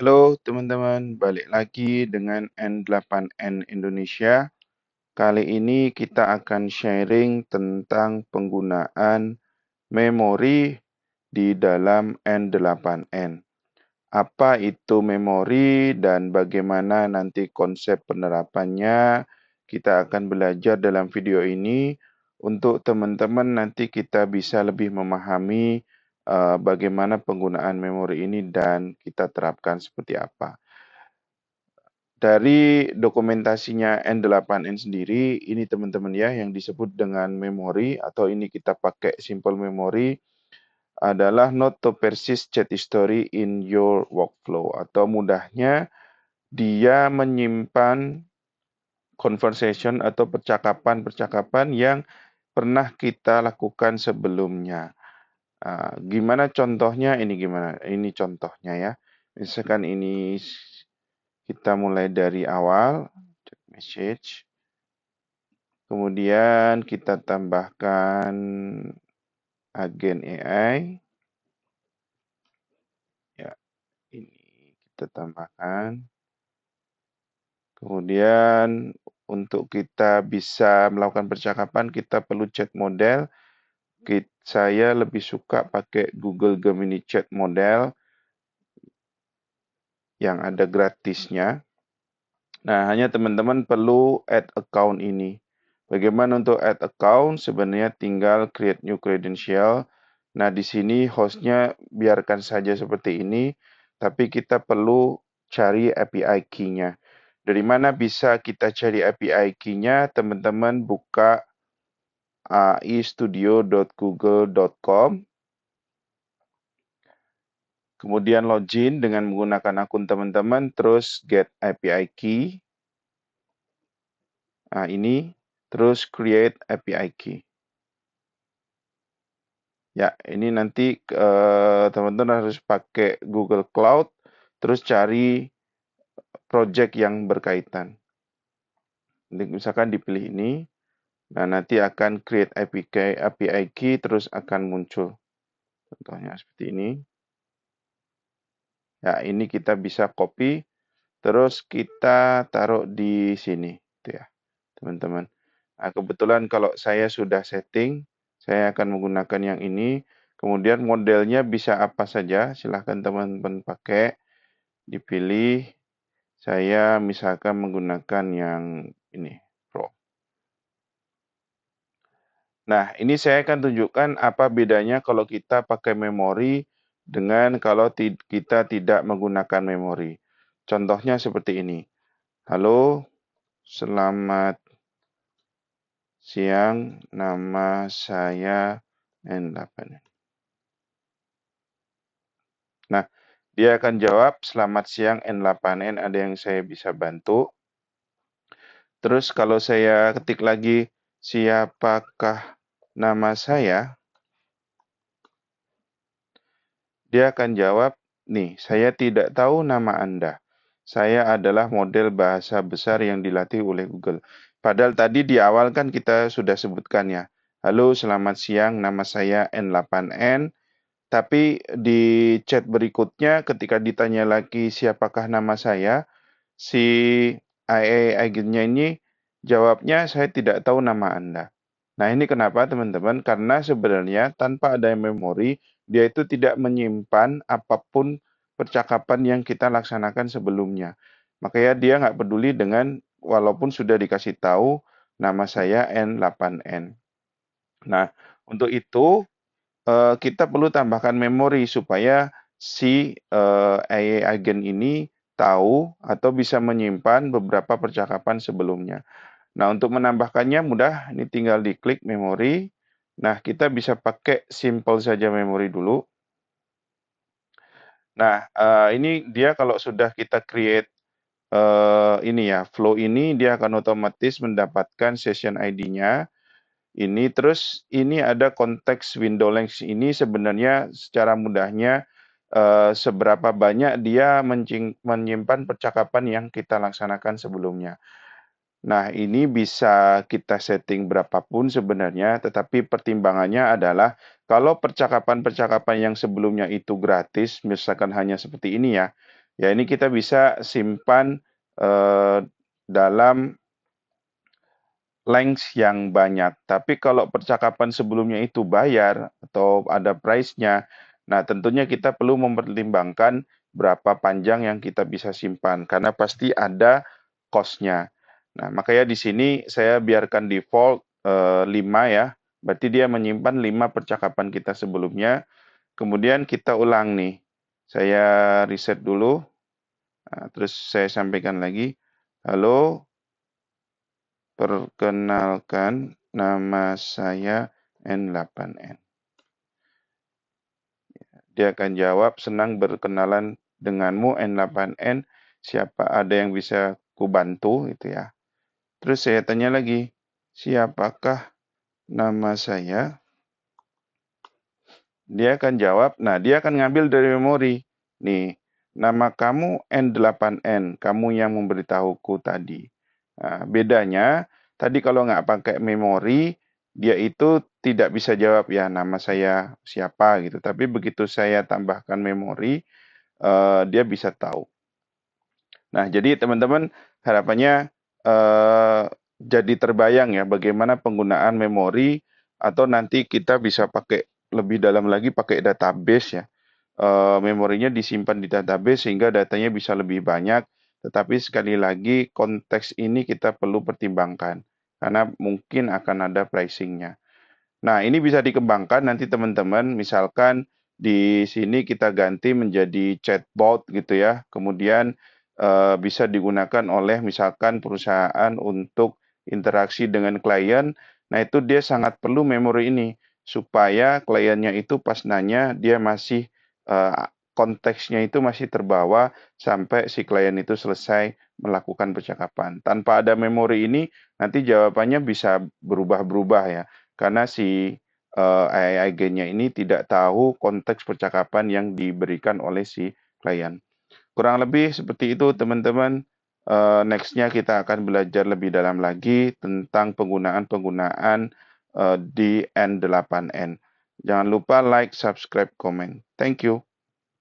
Halo teman-teman, balik lagi dengan N8N Indonesia. Kali ini kita akan sharing tentang penggunaan memori di dalam N8N. Apa itu memori dan bagaimana nanti konsep penerapannya? Kita akan belajar dalam video ini untuk teman-teman nanti kita bisa lebih memahami bagaimana penggunaan memori ini dan kita terapkan seperti apa. Dari dokumentasinya N8N sendiri, ini teman-teman ya yang disebut dengan memori atau ini kita pakai simple memory adalah not to persist chat history in your workflow atau mudahnya dia menyimpan conversation atau percakapan-percakapan yang pernah kita lakukan sebelumnya. Gimana contohnya? Ini gimana? Ini contohnya ya. Misalkan ini kita mulai dari awal, chat message. Kemudian kita tambahkan agen AI. Ya, ini kita tambahkan. Kemudian untuk kita bisa melakukan percakapan, kita perlu chat model. Saya lebih suka pakai Google Gemini Chat Model yang ada gratisnya. Nah, hanya teman-teman perlu add account ini. Bagaimana untuk add account? Sebenarnya tinggal create new credential. Nah, di sini hostnya biarkan saja seperti ini, tapi kita perlu cari API key-nya. Dari mana bisa kita cari API key-nya? Teman-teman buka aistudio.google.com. Kemudian login dengan menggunakan akun teman-teman, terus get API key. Nah, ini, terus create API key. Ya, ini nanti teman-teman harus pakai Google Cloud, terus cari project yang berkaitan. Misalkan dipilih ini, nah nanti akan create API key, terus akan muncul. Contohnya seperti ini. Ya, ini kita bisa copy, terus kita taruh di sini, gitu ya, teman-teman. Nah, kebetulan kalau saya sudah setting, saya akan menggunakan yang ini. Kemudian modelnya bisa apa saja, silahkan teman-teman pakai, dipilih. Saya misalkan menggunakan yang ini, Pro. Nah, ini saya akan tunjukkan apa bedanya kalau kita pakai memori dengan kalau kita tidak menggunakan memori. Contohnya seperti ini. Halo, selamat siang, nama saya N8. Nah, dia akan jawab, selamat siang N8N, ada yang saya bisa bantu. Terus kalau saya ketik lagi, siapakah nama saya? Dia akan jawab, nih, saya tidak tahu nama Anda. Saya adalah model bahasa besar yang dilatih oleh Google. Padahal tadi di awal kan kita sudah sebutkan ya. Halo, selamat siang, nama saya N8N. Tapi di chat berikutnya ketika ditanya lagi siapakah nama saya, si AI agennya ini jawabnya saya tidak tahu nama Anda. Nah, ini kenapa teman-teman? Karena sebenarnya tanpa ada memori, dia itu tidak menyimpan apapun percakapan yang kita laksanakan sebelumnya. Makanya dia nggak peduli dengan walaupun sudah dikasih tahu nama saya N8N. Nah, untuk itu kita perlu tambahkan memori supaya si AI agent ini tahu atau bisa menyimpan beberapa percakapan sebelumnya. Nah, untuk menambahkannya mudah, ini tinggal diklik memori. Nah, kita bisa pakai simple saja memori dulu. Nah, ini dia kalau sudah kita create ini ya, flow ini dia akan otomatis mendapatkan session ID-nya. Ini terus ini ada konteks window length ini sebenarnya secara mudahnya seberapa banyak dia menyimpan percakapan yang kita laksanakan sebelumnya. Nah, ini bisa kita setting berapapun sebenarnya, tetapi pertimbangannya adalah kalau percakapan-percakapan yang sebelumnya itu gratis, misalkan hanya seperti ini ya, Ya, ini kita bisa simpan dalam length yang banyak. Tapi kalau percakapan sebelumnya itu bayar atau ada price-nya, nah tentunya kita perlu mempertimbangkan berapa panjang yang kita bisa simpan karena pasti ada cost-nya. Nah, makanya di sini saya biarkan default 5 ya. Berarti dia menyimpan 5 percakapan kita sebelumnya. Kemudian kita ulang nih. Saya reset dulu. Nah, terus saya sampaikan lagi. Halo, perkenalkan, nama saya N8N. Dia akan jawab, senang berkenalan denganmu N8N. Siapa ada yang bisa kubantu gitu ya. Terus saya tanya lagi, siapakah nama saya? Dia akan jawab, nah dia akan ngambil dari memori. Nih, nama kamu N8N, kamu yang memberitahuku tadi. Nah, bedanya, tadi kalau nggak pakai memori, dia itu tidak bisa jawab ya nama saya siapa gitu. Tapi begitu saya tambahkan memori, dia bisa tahu. Nah, jadi teman-teman harapannya jadi terbayang ya bagaimana penggunaan memori atau nanti kita bisa pakai lebih dalam lagi pakai database ya. Memorinya disimpan di database sehingga datanya bisa lebih banyak. Tetapi sekali lagi konteks ini kita perlu pertimbangkan karena mungkin akan ada pricing-nya. Nah, ini bisa dikembangkan nanti teman-teman, misalkan di sini kita ganti menjadi chatbot gitu ya, kemudian bisa digunakan oleh misalkan perusahaan untuk interaksi dengan klien. Nah, itu dia sangat perlu memori ini supaya kliennya itu pas nanya dia masih konteksnya itu masih terbawa sampai si klien itu selesai melakukan percakapan. Tanpa ada memori ini, nanti jawabannya bisa berubah-berubah ya karena si AI agentnya ini tidak tahu konteks percakapan yang diberikan oleh si klien. Kurang lebih seperti itu teman-teman. Next-nya kita akan belajar lebih dalam lagi tentang penggunaan-penggunaan di N8N. Jangan lupa like, subscribe, komen. Thank you.